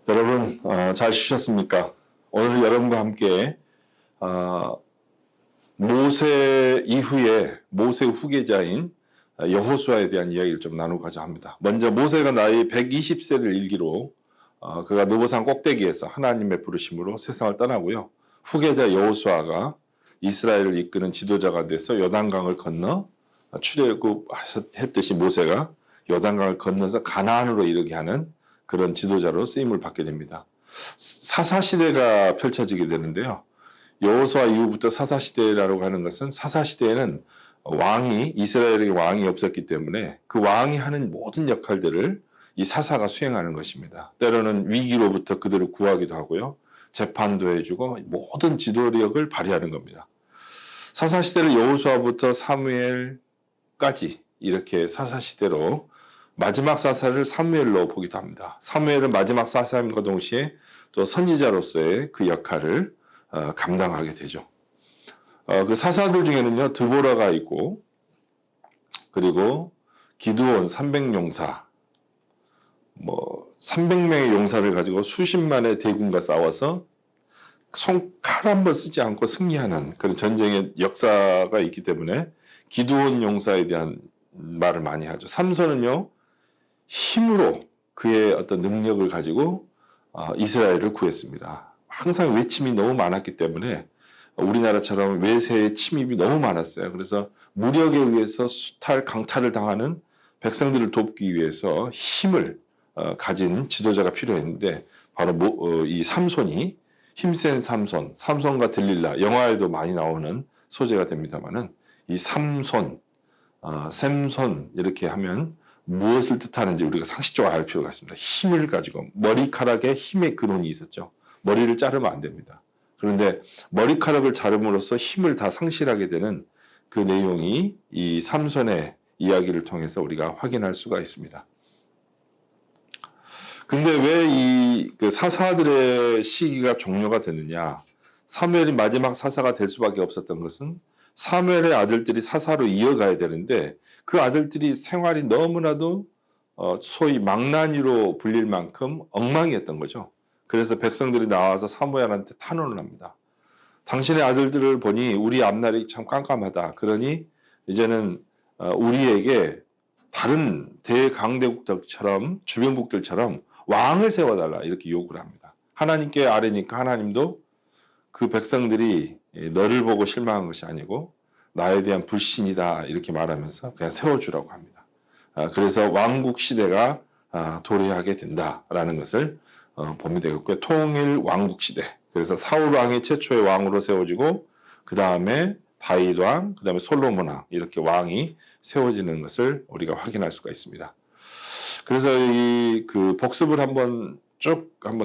여러분 잘 쉬셨습니까? 오늘 여러분과 함께 모세 이후에 모세 후계자인 여호수아에 대한 이야기를 좀 나누고자 합니다. 먼저 모세가 나이 120세를 일기로 그가 느보산 꼭대기에서 하나님의 부르심으로 세상을 떠나고요. 후계자 여호수아가 이스라엘을 이끄는 지도자가 돼서 요단강을 건너 출애굽했듯이 모세가 요단강을 건너서 가나안으로 이르게 하는 그런 지도자로 쓰임을 받게 됩니다. 사사시대가 펼쳐지게 되는데요. 여호수아 이후부터 사사시대라고 하는 것은 사사시대에는 이스라엘에게 왕이 없었기 때문에 그 왕이 하는 모든 역할들을 이 사사가 수행하는 것입니다. 때로는 위기로부터 그들을 구하기도 하고요. 재판도 해주고 모든 지도력을 발휘하는 겁니다. 사사시대를 여호수아부터 사무엘까지 이렇게 사사시대로 마지막 사사를 사무엘로 보기도 합니다. 사무엘은 마지막 사사임과 동시에 또 선지자로서의 그 역할을 감당하게 되죠. 그 사사들 중에는요, 드보라가 있고, 그리고 기드온 300용사, 300명의 용사를 가지고 수십만의 대군과 싸워서 칼 한 번 쓰지 않고 승리하는 그런 전쟁의 역사가 있기 때문에 기드온 용사에 대한 말을 많이 하죠. 삼손은요, 힘으로 그의 어떤 능력을 가지고 이스라엘을 구했습니다. 항상 외침이 너무 많았기 때문에 우리나라처럼 외세의 침입이 너무 많았어요. 그래서 무력에 의해서 수탈, 강탈을 당하는 백성들을 돕기 위해서 힘을 가진 지도자가 필요했는데 바로 이 삼손이 힘센 삼손과 들릴라, 영화에도 많이 나오는 소재가 됩니다만은 이 삼손, 샘손 이렇게 하면 무엇을 뜻하는지 우리가 상식적으로 알 필요가 있습니다. 힘을 가지고 머리카락에 힘의 근원이 있었죠. 머리를 자르면 안 됩니다. 그런데 머리카락을 자름으로써 힘을 다 상실하게 되는 그 내용이 이 삼손의 이야기를 통해서 우리가 확인할 수가 있습니다. 근데 왜 그 사사들의 시기가 종료가 됐느냐? 사무엘이 마지막 사사가 될 수밖에 없었던 것은 사무엘의 아들들이 사사로 이어가야 되는데 그 아들들이 생활이 너무나도 소위 망나니로 불릴 만큼 엉망이었던 거죠. 그래서 백성들이 나와서 사무엘한테 탄원을 합니다. 당신의 아들들을 보니 우리 앞날이 참 깜깜하다. 그러니 이제는 우리에게 다른 대강대국들처럼 주변국들처럼 왕을 세워달라 이렇게 요구를 합니다. 하나님께 아뢰니까 하나님도 그 백성들이 너를 보고 실망한 것이 아니고 나에 대한 불신이다 이렇게 말하면서 그냥 세워주라고 합니다. 그래서 왕국 시대가 도래하게 된다라는 것을 보면 되겠고요. 통일 왕국 시대. 그래서 사울 왕이 최초의 왕으로 세워지고 그 다음에 다윗 왕, 그 다음에 솔로몬 왕 이렇게 왕이 세워지는 것을 우리가 확인할 수가 있습니다. 그래서 그 복습을 한번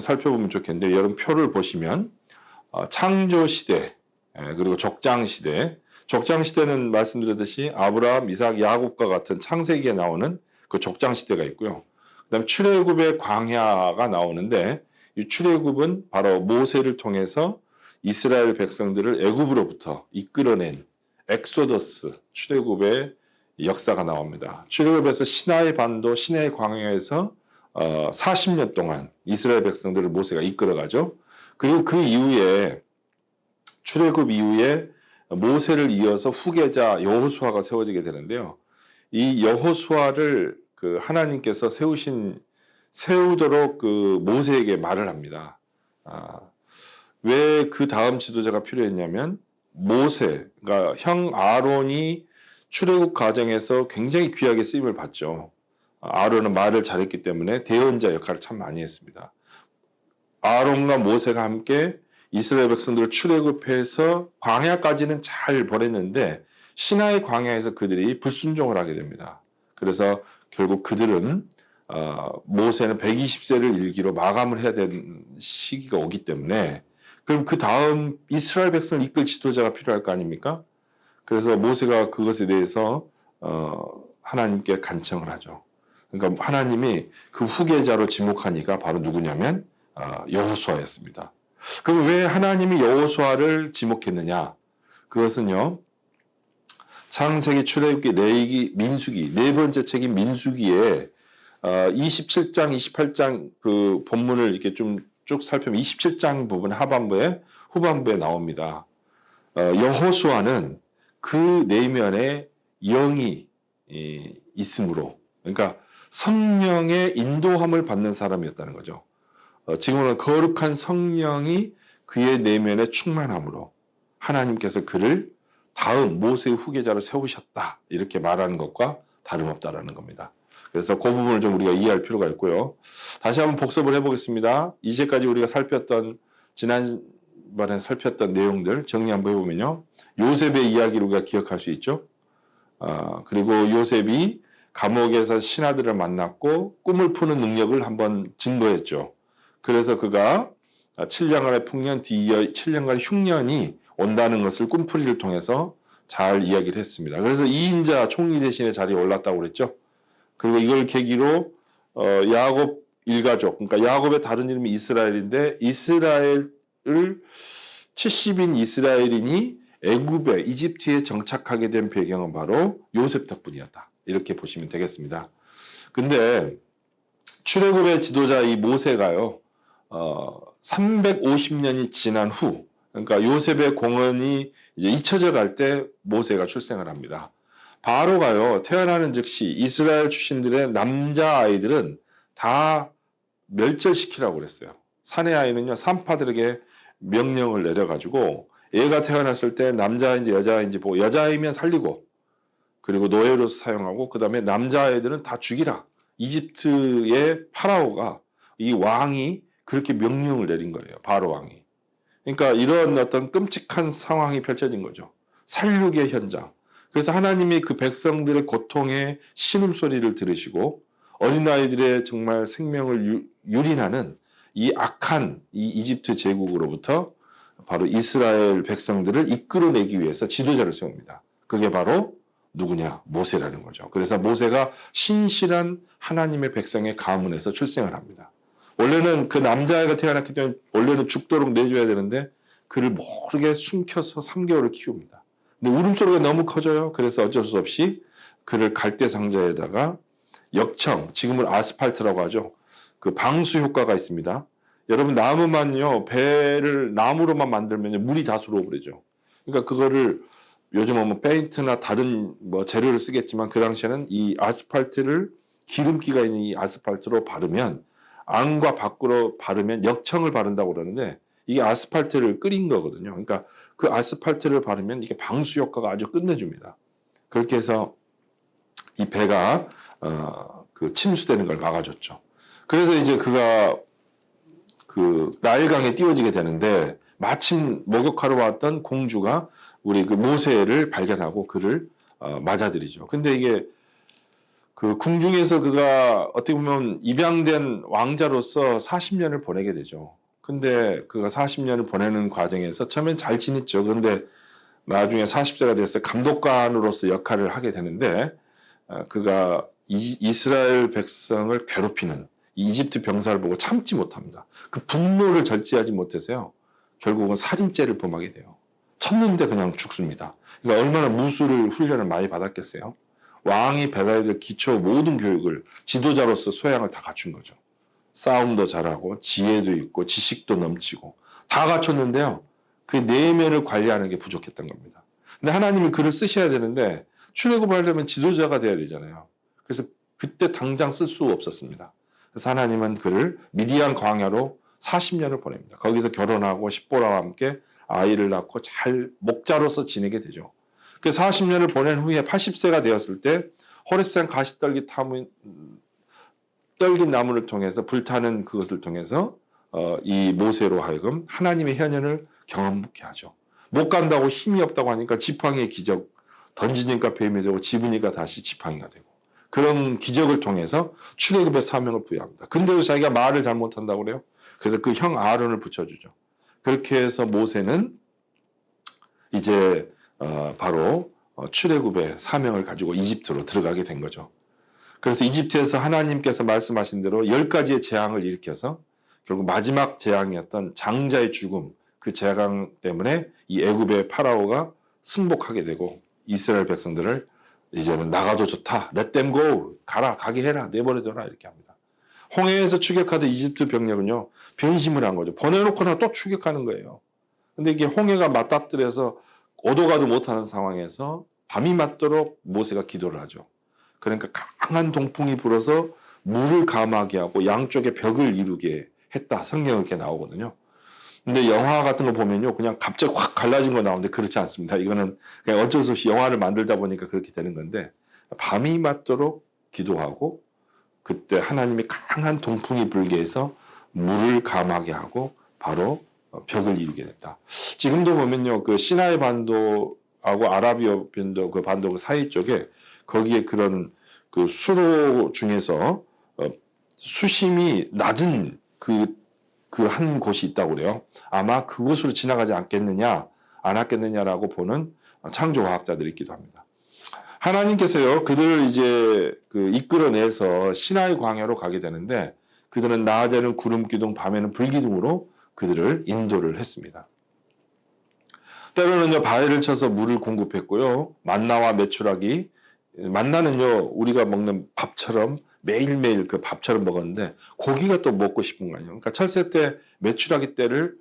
살펴보면 좋겠는데 여러분 표를 보시면 창조 시대 그리고 족장 시대. 족장 시대는 말씀드렸듯이 아브라함, 이삭, 야곱과 같은 창세기에 나오는 그 족장 시대가 있고요. 그다음 출애굽의 광야가 나오는데 이 출애굽은 바로 모세를 통해서 이스라엘 백성들을 애굽으로부터 이끌어낸 엑소더스 출애굽의 역사가 나옵니다. 출애굽에서 시나이 반도, 시나이 광야에서 40년 동안 이스라엘 백성들을 모세가 이끌어가죠. 그리고 그 이후에 출애굽 이후에 모세를 이어서 후계자 여호수아가 세워지게 되는데요. 이 여호수아를 그 하나님께서 세우도록 그 모세에게 말을 합니다. 왜 그 다음 지도자가 필요했냐면 모세가 형 아론이 출애굽 과정에서 굉장히 귀하게 쓰임을 받죠. 아론은 말을 잘했기 때문에 대언자 역할을 참 많이 했습니다. 아론과 모세가 함께 이스라엘 백성들을 출애굽해서 광야까지는 잘 보냈는데 시나이 광야에서 그들이 불순종을 하게 됩니다. 그래서 결국 그들은 모세는 120세를 일기로 마감을 해야 되는 시기가 오기 때문에 그럼 그 다음 이스라엘 백성을 이끌 지도자가 필요할 거 아닙니까? 그래서 모세가 그것에 대해서 하나님께 간청을 하죠. 그러니까 하나님이 그 후계자로 지목한 이가 바로 누구냐면 여호수아였습니다. 그럼 왜 하나님이 여호수아를 지목했느냐? 그것은요. 창세기, 출애굽기, 레위기, 민수기 네 번째 책인 민수기에 27장, 28장 그 본문을 이렇게 좀 쭉 살펴보면 27장 부분 후반부에 나옵니다. 여호수아는 그 내면에 영이 있으므로, 그러니까 성령의 인도함을 받는 사람이었다는 거죠. 지금은 거룩한 성령이 그의 내면에 충만함으로 하나님께서 그를 다음 모세의 후계자로 세우셨다, 이렇게 말하는 것과 다름없다라는 겁니다. 그래서 그 부분을 좀 우리가 이해할 필요가 있고요. 다시 한번 복습을 해보겠습니다. 이제까지 우리가 지난번에 살폈던 내용들 정리 한번 해보면요. 요셉의 이야기를 우리가 기억할 수 있죠. 그리고 요셉이 감옥에서 신하들을 만났고 꿈을 푸는 능력을 한번 증거했죠. 그래서 그가 7년간의 풍년 뒤이어 7년간의 흉년이 온다는 것을 꿈풀이를 통해서 잘 이야기를 했습니다. 그래서 2인자 총리 대신에 자리에 올랐다고 그랬죠. 그리고 이걸 계기로 야곱 일가족, 그러니까 야곱의 다른 이름이 이스라엘인데 이스라엘을 70인 이스라엘인이 애굽에 이집트에 정착하게 된 배경은 바로 요셉 덕분이었다, 이렇게 보시면 되겠습니다. 근데 출애굽의 지도자 이 모세가요, 350년이 지난 후, 그러니까 요셉의 공헌이 이제 잊혀져 갈 때 모세가 출생을 합니다. 바로가요, 태어나는 즉시 이스라엘 출신들의 남자 아이들은 다 멸절시키라고 그랬어요. 사내 아이는요, 산파들에게 명령을 내려가지고 애가 태어났을 때 남자인지 여자인지 보고 여자이면 살리고, 그리고 노예로서 사용하고, 그 다음에 남자아이들은 다 죽이라. 이집트의 파라오가, 이 왕이 그렇게 명령을 내린 거예요. 바로 왕이. 그러니까 이런 어떤 끔찍한 상황이 펼쳐진 거죠. 살육의 현장. 그래서 하나님이 그 백성들의 고통의 신음소리를 들으시고 어린아이들의 정말 생명을 유린하는 이 악한 이 이집트 제국으로부터 바로 이스라엘 백성들을 이끌어내기 위해서 지도자를 세웁니다. 그게 바로 누구냐? 모세라는 거죠. 그래서 모세가 신실한 하나님의 백성의 가문에서 출생을 합니다. 원래는 그 남자아이가 태어났기 때문에 원래는 죽도록 내줘야 되는데 그를 모르게 숨겨서 3개월을 키웁니다. 근데 울음소리가 너무 커져요. 그래서 어쩔 수 없이 그를 갈대 상자에다가 역청, 지금은 아스팔트라고 하죠. 그 방수 효과가 있습니다. 여러분, 나무만요, 배를 나무로만 만들면 물이 다 들어오죠. 그러니까 그거를 요즘은 뭐 페인트나 다른 뭐 재료를 쓰겠지만 그 당시에는 이 아스팔트를, 기름기가 있는 이 아스팔트로 바르면, 안과 밖으로 바르면 역청을 바른다고 그러는데 이게 아스팔트를 끓인 거거든요. 그러니까 그 아스팔트를 바르면 이게 방수 효과가 아주 끝내줍니다. 그렇게 해서 이 배가 그 침수되는 걸 막아줬죠. 그래서 이제 그가 그 나일강에 띄워지게 되는데 마침 목욕하러 왔던 공주가 우리 그 모세를 발견하고 그를 맞아들이죠. 근데 이게 그 궁중에서 그가 어떻게 보면 입양된 왕자로서 40년을 보내게 되죠. 근데 그가 40년을 보내는 과정에서 처음엔 잘 지냈죠. 그런데 나중에 40세가 돼서 감독관으로서 역할을 하게 되는데 그가 이스라엘 백성을 괴롭히는 이집트 병사를 보고 참지 못합니다. 그 분노를 절제하지 못해서요, 결국은 살인죄를 범하게 돼요. 쳤는데 그냥 죽습니다. 그러니까 얼마나 무술을 훈련을 많이 받았겠어요. 왕이 받아야 될 기초 모든 교육을 지도자로서 소양을 다 갖춘 거죠. 싸움도 잘하고 지혜도 있고 지식도 넘치고 다 갖췄는데요, 그 내면을 관리하는 게 부족했던 겁니다. 근데 하나님이 그를 쓰셔야 되는데 출애굽하려면 지도자가 돼야 되잖아요. 그래서 그때 당장 쓸 수 없었습니다. 그래서 하나님은 그를 미디안 광야로 40년을 보냅니다. 거기서 결혼하고 십보라와 함께 아이를 낳고 잘 목자로서 지내게 되죠. 그 40년을 보낸 후에 80세가 되었을 때 호렙산 가시떨기 떨긴 나무를 통해서, 불타는 그것을 통해서 이 모세로 하여금 하나님의 현현을 경험케 하죠. 못 간다고 힘이 없다고 하니까 지팡이의 기적, 던지니까 뱀이 되고 집으니까 다시 지팡이가 되고, 그런 기적을 통해서 출애굽의 사명을 부여합니다. 근데도 자기가 말을 잘못한다고 그래요. 그래서 그 형 아론을 붙여주죠. 그렇게 해서 모세는 이제 바로 출애굽의 사명을 가지고 이집트로 들어가게 된 거죠. 그래서 이집트에서 하나님께서 말씀하신 대로 10가지의 재앙을 일으켜서 결국 마지막 재앙이었던 장자의 죽음, 그 재앙 때문에 이 애굽의 파라오가 승복하게 되고 이스라엘 백성들을 이제는 나가도 좋다. Let them go. 가게 해라. 내버려둬라. 이렇게 합니다. 홍해에서 추격하던 이집트 병력은요. 변심을 한 거죠. 보내놓고나 또 추격하는 거예요. 근데 이게 홍해가 맞닥뜨려서 오도 가도 못하는 상황에서 밤이 맞도록 모세가 기도를 하죠. 그러니까 강한 동풍이 불어서 물을 감하게 하고 양쪽에 벽을 이루게 했다. 성경에 이렇게 나오거든요. 근데 영화 같은 거 보면요. 그냥 갑자기 확 갈라진 거 나오는데 그렇지 않습니다. 이거는 그냥 어쩔 수 없이 영화를 만들다 보니까 그렇게 되는 건데 밤이 맞도록 기도하고 그때 하나님이 강한 동풍이 불게 해서 물을 감하게 하고 바로 벽을 이루게 됐다. 지금도 보면요. 그 시나이 반도하고 아라비아 반도 그 반도 그 사이 쪽에 거기에 그런 그 수로 중에서 수심이 낮은 그 한 곳이 있다고 그래요. 아마 그곳으로 지나가지 않았겠느냐라고 보는 창조과학자들이 있기도 합니다. 하나님께서요, 그들을 이제 그 이끌어내서 시나이 광야로 가게 되는데 그들은 낮에는 구름 기둥, 밤에는 불 기둥으로 그들을 인도를 했습니다. 때로는요, 바위를 쳐서 물을 공급했고요. 만나와 메추라기, 만나는요, 우리가 먹는 밥처럼 매일매일 그 밥처럼 먹었는데 고기가 또 먹고 싶은 거 아니에요. 그러니까 철새 때 메추라기 떼를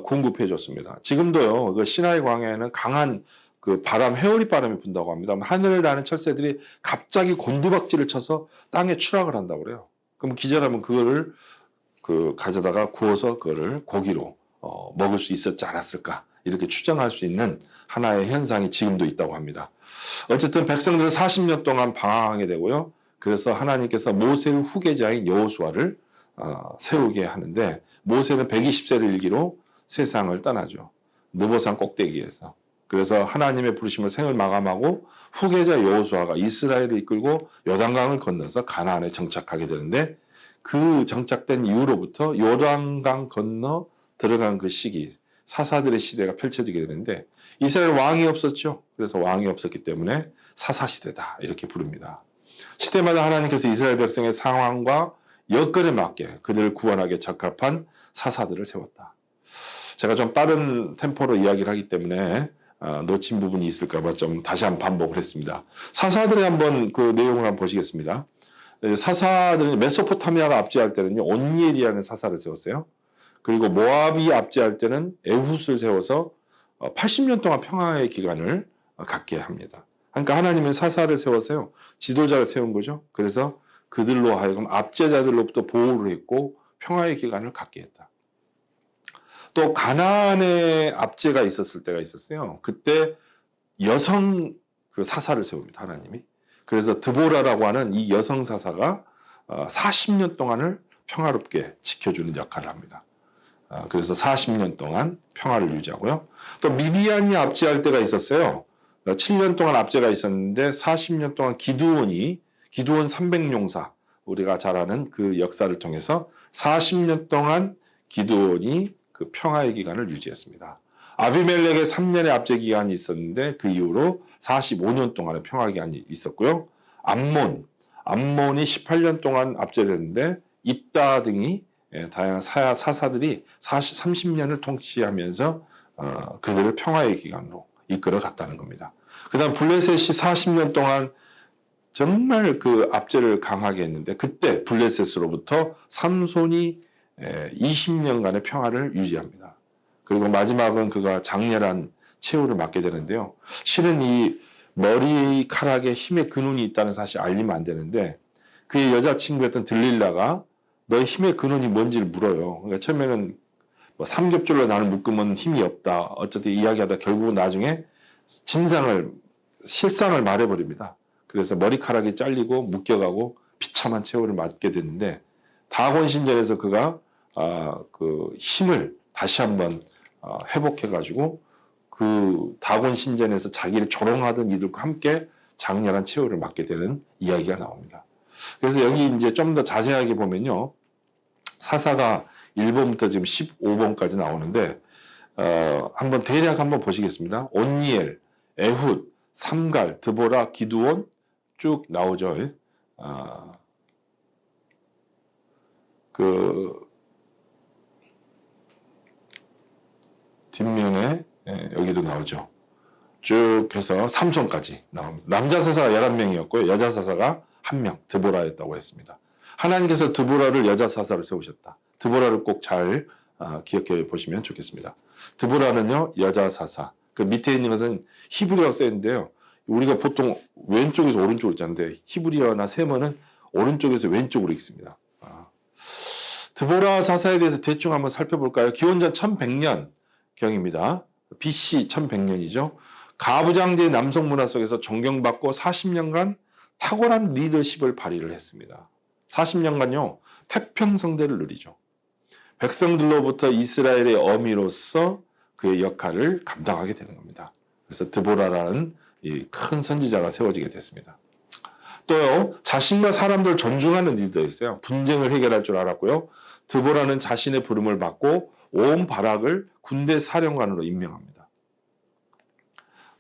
공급해 줬습니다. 지금도요, 그 시나이 광야에는 강한 그 바람, 회오리 바람이 분다고 합니다. 하늘을 나는 철새들이 갑자기 곤두박질을 쳐서 땅에 추락을 한다고 그래요. 그럼 기절하면 그거를 그 가져다가 구워서 그거를 고기로 먹을 수 있었지 않았을까 이렇게 추정할 수 있는 하나의 현상이 지금도 있다고 합니다. 어쨌든 백성들은 40년 동안 방황하게 되고요. 그래서 하나님께서 모세의 후계자인 여호수아를 세우게 하는데 모세는 120세를 일기로 세상을 떠나죠. 느보산 꼭대기에서. 그래서 하나님의 부르심을 생을 마감하고 후계자 여호수아가 이스라엘을 이끌고 요단강을 건너서 가나안에 정착하게 되는데 그 정착된 이후로부터 요단강 건너 들어간 그 시기 사사들의 시대가 펼쳐지게 되는데 이스라엘 왕이 없었죠. 그래서 왕이 없었기 때문에 사사시대다 이렇게 부릅니다. 시대마다 하나님께서 이스라엘 백성의 상황과 여건에 맞게 그들을 구원하게 적합한 사사들을 세웠다. 제가 좀 빠른 템포로 이야기를 하기 때문에 놓친 부분이 있을까봐 좀 다시 한번 반복을 했습니다. 사사들의 한번 그 내용을 한번 보시겠습니다. 사사들은 메소포타미아가 압제할 때는요 온니엘이라는 사사를 세웠어요. 그리고 모압이 압제할 때는 에훗을 세워서 80년 동안 평화의 기간을 갖게 합니다. 그러니까 하나님은 사사를 세워서요 지도자를 세운 거죠. 그래서 그들로 하여금 압제자들로부터 보호를 했고 평화의 기간을 갖게 했다. 또 가나안에 압제가 있었을 때가 있었어요. 그때 여성 그 사사를 세웁니다. 하나님이. 그래서 드보라라고 하는 이 여성 사사가 40년 동안을 평화롭게 지켜주는 역할을 합니다. 그래서 40년 동안 평화를 유지하고요. 또 미디안이 압제할 때가 있었어요. 7년 동안 압제가 있었는데 40년 동안 기드온 300용사 우리가 잘 아는 그 역사를 통해서 40년 동안 기드온이 그 평화의 기간을 유지했습니다. 아비멜렉의 3년의 압제 기간이 있었는데 그 이후로 45년 동안의 평화 기간이 있었고요. 암몬이 18년 동안 압제를 했는데 입다 등이 다양한 사사들이 30년을 통치하면서 그들을 평화의 기간으로 이끌어 갔다는 겁니다. 그 다음 블레셋이 40년 동안 정말 그 압제를 강하게 했는데 그때 블레셋으로부터 삼손이 20년간의 평화를 유지합니다. 그리고 마지막은 그가 장렬한 최후를 맞게 되는데요. 실은 이 머리카락에 힘의 근원이 있다는 사실 알리면 안 되는데 그의 여자친구였던 들릴라가 너의 힘의 근원이 뭔지를 물어요. 그러니까 처음에는 뭐 삼겹줄로 나를 묶으면 힘이 없다. 어쨌든 이야기하다 결국은 나중에 실상을 말해버립니다. 그래서 머리카락이 잘리고 묶여가고 비참한 최후를 맞게 되는데 다곤신전에서 그가 그 힘을 다시 한번 회복해가지고 그 다곤신전에서 자기를 조롱하던 이들과 함께 장렬한 최후를 맞게 되는 이야기가 나옵니다. 그래서 여기 이제 좀 더 자세하게 보면요. 사사가 1번부터 지금 15번까지 나오는데 한번 대략 한번 보시겠습니다. 온니엘, 에훗, 삼갈, 드보라, 기드온 쭉 나오죠. 그 뒷면에 여기도 나오죠. 쭉 해서 삼손까지 나옵니다. 남자 사사가 11명이었고요. 여자 사사가 1명, 드보라였다고 했습니다. 하나님께서 드보라를 여자 사사로 세우셨다. 드보라를 꼭 잘 기억해 보시면 좋겠습니다. 드보라는요, 여자 사사. 그 밑에 있는 것은 히브리어가 쓰였는데요. 우리가 보통 왼쪽에서 오른쪽으로 읽는데 히브리어나 세머는 오른쪽에서 왼쪽으로 읽습니다. 드보라 사사에 대해서 대충 한번 살펴볼까요? 기원전 1100년 경입니다. BC 1100년이죠. 가부장제의 남성 문화 속에서 존경받고 40년간 탁월한 리더십을 발휘를 했습니다. 40년간요, 태평성대를 누리죠. 백성들로부터 이스라엘의 어미로서 그의 역할을 감당하게 되는 겁니다. 그래서 드보라라는 이 큰 선지자가 세워지게 됐습니다. 또요, 자신과 사람들을 존중하는 리더였어요. 분쟁을 해결할 줄 알았고요. 드보라는 자신의 부름을 받고 온 바락을 군대 사령관으로 임명합니다.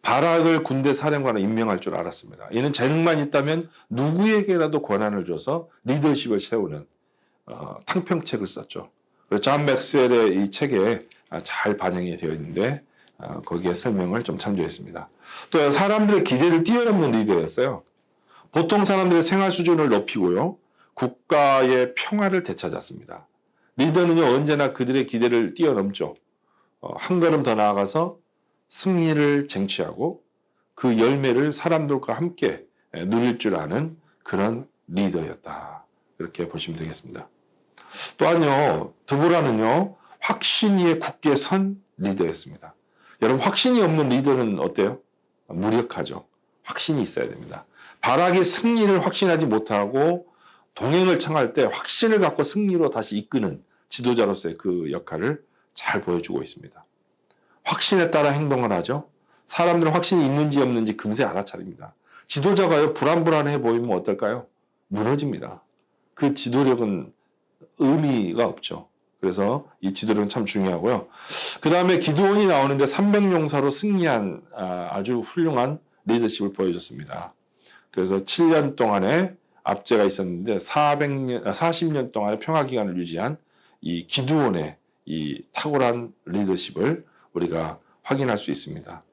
바락을 군대 사령관으로 임명할 줄 알았습니다. 이는 재능만 있다면 누구에게라도 권한을 줘서 리더십을 세우는 탕평책을 썼죠. 존 맥스웰의 이 책에 잘 반영이 되어 있는데 거기에 설명을 좀 참조했습니다. 또 사람들의 기대를 뛰어넘는 리더였어요. 보통 사람들의 생활 수준을 높이고요. 국가의 평화를 되찾았습니다. 리더는요, 언제나 그들의 기대를 뛰어넘죠. 한 걸음 더 나아가서 승리를 쟁취하고 그 열매를 사람들과 함께 누릴 줄 아는 그런 리더였다. 이렇게 보시면 되겠습니다. 또한요, 드보라는요, 확신 위에 굳게 선 리더였습니다. 여러분, 확신이 없는 리더는 어때요? 무력하죠. 확신이 있어야 됩니다. 바락의 승리를 확신하지 못하고 동행을 청할 때 확신을 갖고 승리로 다시 이끄는 지도자로서의 그 역할을 잘 보여주고 있습니다. 확신에 따라 행동을 하죠. 사람들은 확신이 있는지 없는지 금세 알아차립니다. 지도자가요, 불안불안해 보이면 어떨까요? 무너집니다. 그 지도력은 의미가 없죠. 그래서 이 지도력은 참 중요하고요. 그 다음에 기드온이 나오는데 300용사로 승리한 아주 훌륭한 리더십을 보여줬습니다. 그래서 7년 동안의 압제가 있었는데 40년 동안의 평화 기간을 유지한 이 기드온의 이 탁월한 리더십을 우리가 확인할 수 있습니다.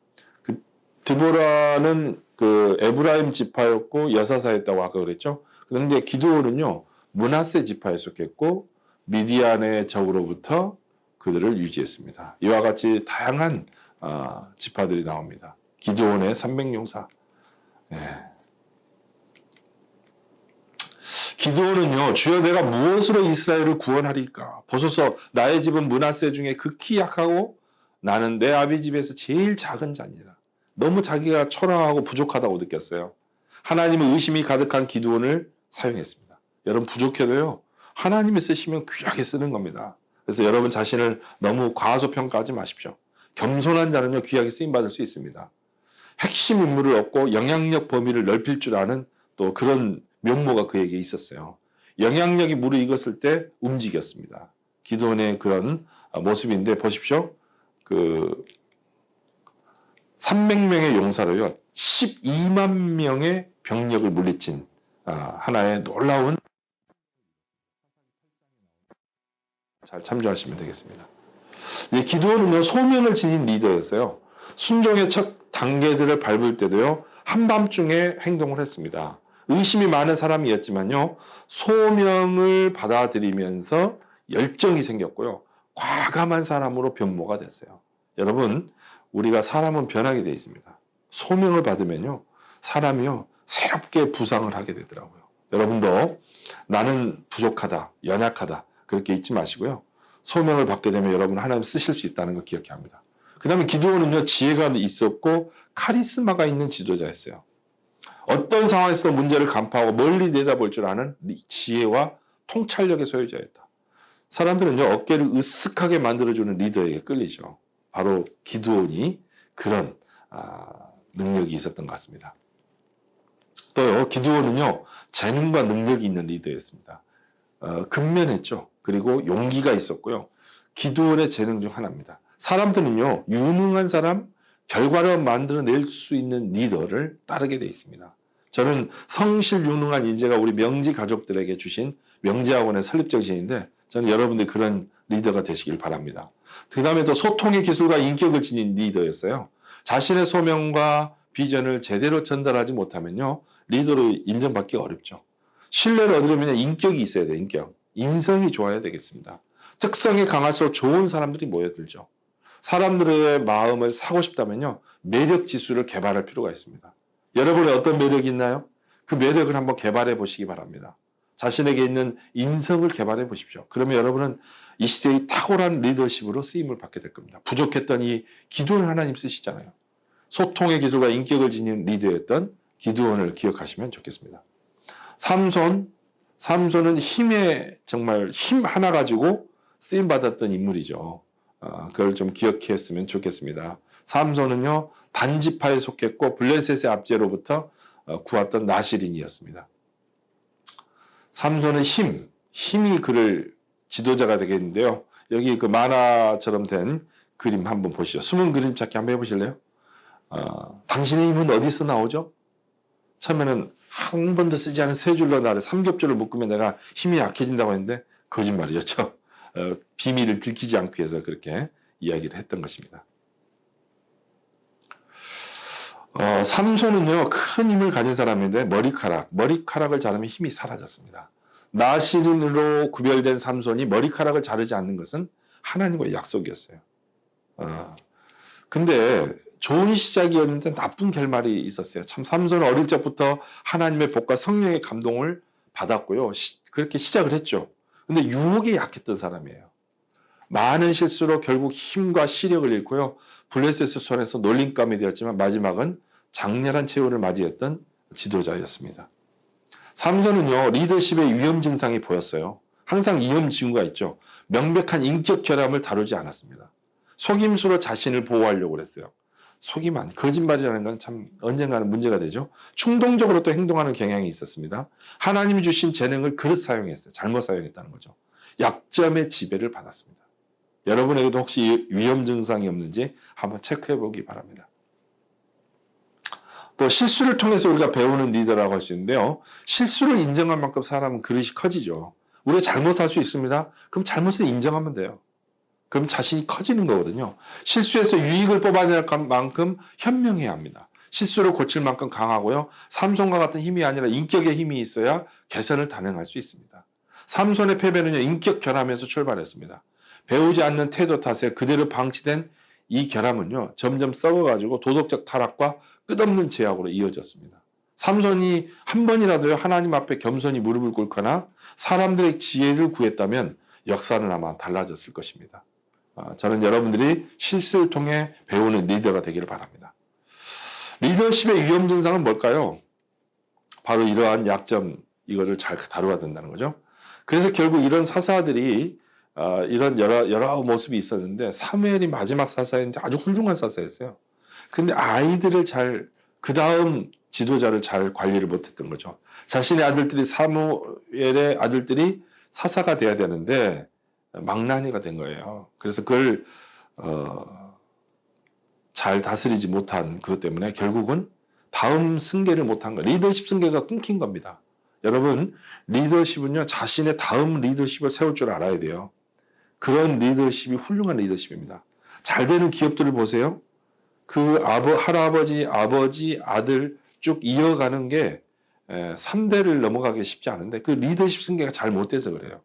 그 드보라는 그 에브라임 지파였고 여사사였다고 아까 그랬죠. 그런데 기드온은요, 므낫세 지파에 속했고 미디안의 적으로부터 그들을 유지했습니다. 이와 같이 다양한 지파들이 나옵니다. 기드온의 300용사. 기드온은요, 주여 내가 무엇으로 이스라엘을 구원하리까? 보소서 나의 집은 므낫세 중에 극히 약하고 나는 내 아비 집에서 제일 작은 자니라. 너무 자기가 초라하고 부족하다고 느꼈어요. 하나님은 의심이 가득한 기드온을 사용했습니다. 여러분, 부족해도요, 하나님이 쓰시면 귀하게 쓰는 겁니다. 그래서 여러분 자신을 너무 과소평가하지 마십시오. 겸손한 자는요, 귀하게 쓰임받을 수 있습니다. 핵심 인물을 얻고 영향력 범위를 넓힐 줄 아는 또 그런 면모가 그에게 있었어요. 영향력이 무르익었을 때 움직였습니다. 기드온의 그런 모습인데 보십시오. 그 300명의 용사로요, 12만 명의 병력을 물리친 하나의 놀라운, 잘 참조하시면 되겠습니다. 기드온은요, 소명을 지닌 리더였어요. 순종의 첫 단계들을 밟을 때도요, 한밤중에 행동을 했습니다. 의심이 많은 사람이었지만요, 소명을 받아들이면서 열정이 생겼고요, 과감한 사람으로 변모가 됐어요. 여러분, 우리가 사람은 변하게 되어 있습니다. 소명을 받으면요, 사람이요, 새롭게 부상을 하게 되더라고요. 여러분도 나는 부족하다, 연약하다, 그렇게 잊지 마시고요. 소명을 받게 되면 여러분 하나님 쓰실 수 있다는 걸 기억해야 합니다. 그 다음에 기드온은요, 지혜가 있었고 카리스마가 있는 지도자였어요. 어떤 상황에서도 문제를 간파하고 멀리 내다볼 줄 아는 지혜와 통찰력의 소유자였다. 사람들은요, 어깨를 으쓱하게 만들어주는 리더에게 끌리죠. 바로 기드온이 그런 능력이 있었던 것 같습니다. 또요, 기드온은요, 재능과 능력이 있는 리더였습니다. 근면했죠. 그리고 용기가 있었고요. 기드온의 재능 중 하나입니다. 사람들은요, 유능한 사람, 결과를 만들어낼 수 있는 리더를 따르게 되어 있습니다. 저는 성실 유능한 인재가 우리 명지 가족들에게 주신 명지학원의 설립 정신인데, 저는 여러분들이 그런 리더가 되시길 바랍니다. 그 다음에 또 소통의 기술과 인격을 지닌 리더였어요. 자신의 소명과 비전을 제대로 전달하지 못하면요, 리더로 인정받기가 어렵죠. 신뢰를 얻으려면 인격이 있어야 돼요. 인격. 인성이 좋아야 되겠습니다. 특성이 강할수록 좋은 사람들이 모여들죠. 사람들의 마음을 사고 싶다면요, 매력 지수를 개발할 필요가 있습니다. 여러분의 어떤 매력이 있나요? 그 매력을 한번 개발해 보시기 바랍니다. 자신에게 있는 인성을 개발해 보십시오. 그러면 여러분은 이 시대의 탁월한 리더십으로 쓰임을 받게 될 겁니다. 부족했던 이 기도를 하나님 쓰시잖아요. 소통의 기술과 인격을 지닌 리더였던 기드온을 기억하시면 좋겠습니다. 삼손은 정말 힘 하나 가지고 쓰임 받았던 인물이죠. 그걸 좀 기억했으면 좋겠습니다. 삼손은요, 단지파에 속했고 블레셋의 압제로부터 구웠던 나시린이었습니다. 삼손의 힘이 그를 지도자가 되겠는데요. 여기 그 만화처럼 된 그림 한번 보시죠. 숨은 그림 찾기 한번 해보실래요? 당신의 힘은 어디서 나오죠? 처음에는 한 번도 쓰지 않은 세 줄로 나를 삼겹줄을 묶으면 내가 힘이 약해진다고 했는데 거짓말이었죠. 비밀을 들키지 않기 위해서 그렇게 이야기를 했던 것입니다. 삼손은요, 큰 힘을 가진 사람인데 머리카락을 자르면 힘이 사라졌습니다. 나시린으로 구별된 삼손이 머리카락을 자르지 않는 것은 하나님과의 약속이었어요. 근데 좋은 시작이었는데 나쁜 결말이 있었어요. 참 삼손은 어릴 적부터 하나님의 복과 성령의 감동을 받았고요. 그렇게 시작을 했죠. 근데 유혹에 약했던 사람이에요. 많은 실수로 결국 힘과 시력을 잃고요. 블레셋 손에서 놀림감이 되었지만 마지막은 장렬한 최후를 맞이했던 지도자였습니다. 삼손은요, 리더십의 위험 증상이 보였어요. 항상 위험 징후가 있죠. 명백한 인격 결함을 다루지 않았습니다. 속임수로 자신을 보호하려고 그랬어요. 거짓말이라는 건 참 언젠가는 문제가 되죠. 충동적으로 또 행동하는 경향이 있었습니다. 하나님이 주신 재능을 그릇 사용했어요. 잘못 사용했다는 거죠. 약점의 지배를 받았습니다. 여러분에게도 혹시 위험 증상이 없는지 한번 체크해 보기 바랍니다. 또 실수를 통해서 우리가 배우는 리더라고 할 수 있는데요. 실수를 인정한 만큼 사람은 그릇이 커지죠. 우리가 잘못할 수 있습니다. 그럼 잘못을 인정하면 돼요. 그럼 자신이 커지는 거거든요. 실수에서 유익을 뽑아낼 만큼 현명해야 합니다. 실수를 고칠 만큼 강하고요. 삼손과 같은 힘이 아니라 인격의 힘이 있어야 개선을 단행할 수 있습니다. 삼손의 패배는요, 인격 결함에서 출발했습니다. 배우지 않는 태도 탓에 그대로 방치된 이 결함은요, 점점 썩어가지고 도덕적 타락과 끝없는 죄악으로 이어졌습니다. 삼손이 한 번이라도요, 하나님 앞에 겸손히 무릎을 꿇거나 사람들의 지혜를 구했다면 역사는 아마 달라졌을 것입니다. 저는 여러분들이 실수를 통해 배우는 리더가 되기를 바랍니다. 리더십의 위험 증상은 뭘까요? 바로 이러한 약점, 이거를 잘 다루어야 된다는 거죠. 그래서 결국 이런 사사들이 이런 여러 모습이 있었는데 사무엘이 마지막 사사였는데 아주 훌륭한 사사였어요. 근데 그 다음 지도자를 잘 관리를 못했던 거죠. 자신의 아들들이 사무엘의 아들들이 사사가 돼야 되는데 망나니가 된 거예요. 그래서 그걸 잘 다스리지 못한 그것 때문에 결국은 다음 승계를 못한 거예요. 리더십 승계가 끊긴 겁니다. 여러분, 리더십은요, 자신의 다음 리더십을 세울 줄 알아야 돼요. 그런 리더십이 훌륭한 리더십입니다. 잘 되는 기업들을 보세요. 그 할아버지, 아버지, 아들 쭉 이어가는 게 3대를 넘어가기 쉽지 않은데 그 리더십 승계가 잘 못 돼서 그래요.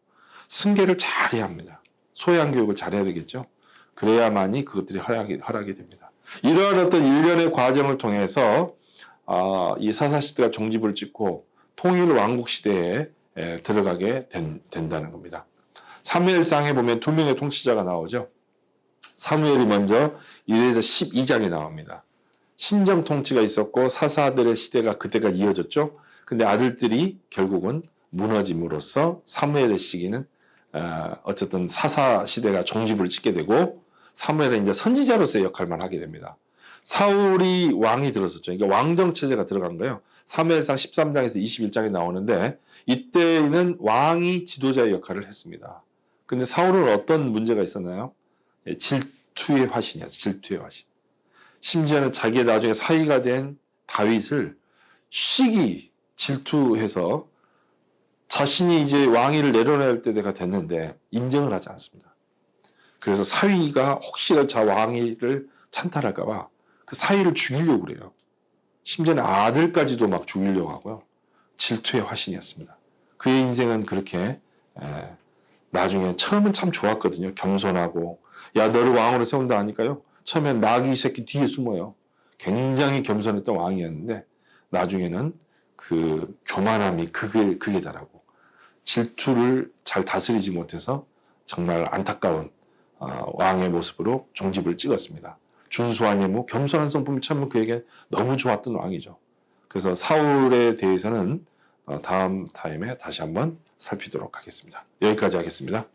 승계를 잘해야 합니다. 소양 교육을 잘해야 되겠죠. 그래야만이 그것들이 허락이 됩니다. 이러한 어떤 일련의 과정을 통해서 이 사사시대가 종지부를 찍고 통일 왕국 시대에 들어가게 된다는 겁니다. 사무엘상에 보면 두 명의 통치자가 나오죠. 사무엘이 먼저 1에서 12장에 나옵니다. 신정 통치가 있었고 사사들의 시대가 그때까지 이어졌죠. 근데 아들들이 결국은 무너짐으로써 사무엘의 시기는 어쨌든 사사 시대가 종지부를 찍게 되고 사무엘은 이제 선지자로서의 역할만 하게 됩니다. 사울이 왕이 들었었죠. 그러니까 왕정 체제가 들어간 거예요. 사무엘상 13장에서 21장에 나오는데 이때는 왕이 지도자의 역할을 했습니다. 근데 사울은 어떤 문제가 있었나요? 질투의 화신이었어요. 질투의 화신. 심지어는 자기의 나중에 사위가 된 다윗을 질투해서 자신이 이제 왕위를 내려놓을 때가 됐는데 인정을 하지 않습니다. 그래서 사위가 혹시나 왕위를 찬탈할까봐 그 사위를 죽이려고 그래요. 심지어는 아들까지도 막 죽이려고 하고요. 질투의 화신이었습니다. 그의 인생은 그렇게 나중에 처음은 참 좋았거든요. 겸손하고 야 너를 왕으로 세운다 하니까요. 처음엔 나귀 새끼 뒤에 숨어요. 굉장히 겸손했던 왕이었는데 나중에는 그 교만함이 극에 달하고 질투를 잘 다스리지 못해서 정말 안타까운 왕의 모습으로 종집을 찍었습니다. 준수한 예무, 겸손한 성품이 참 그에게 너무 좋았던 왕이죠. 그래서 사울에 대해서는 다음 타임에 다시 한번 살피도록 하겠습니다. 여기까지 하겠습니다.